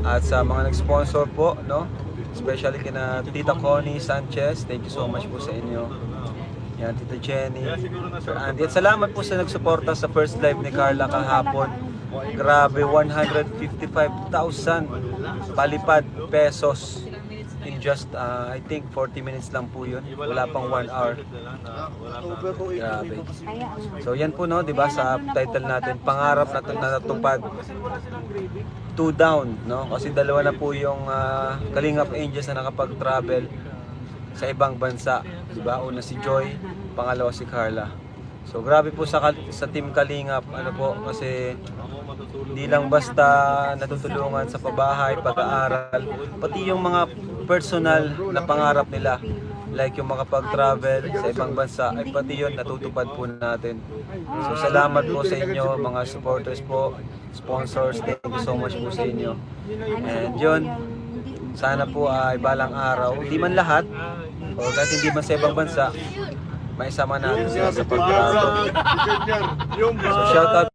At sa mga nag-sponsor po, no? Especially kina Tita Connie Sanchez, thank you so much po sa inyo. Yan, Tita Jenny, Sir Andy. At salamat po sa nagsuporta sa first live ni Carla kahapon. Grabe, 155,000 palipad pesos in just, I think 40 minutes lang po yun. Wala pang 1 hour. Grabe. So yan po, no, di ba, sa title natin, pangarap na natupad. 2 down, no? Kasi dalawa na po yung Kalingap Angels na nakapag-travel sa ibang bansa, di ba? Una si Joy, pangalawa si Carla. So grabe po sa Team Kalingap, ano po, kasi hindi lang basta natutulungan sa pabahay, pag-aaral, pati yung mga personal na pangarap nila, like yung makapag-travel sa ibang bansa, ay pati yun natutupad po natin. So salamat po sa inyo, mga supporters po, sponsors, thank you so much po sa inyo. And yun, sana po ay balang araw, hindi man lahat, o kahit hindi man sa ibang bansa, may sama natin sila sa pag-travel. So shout out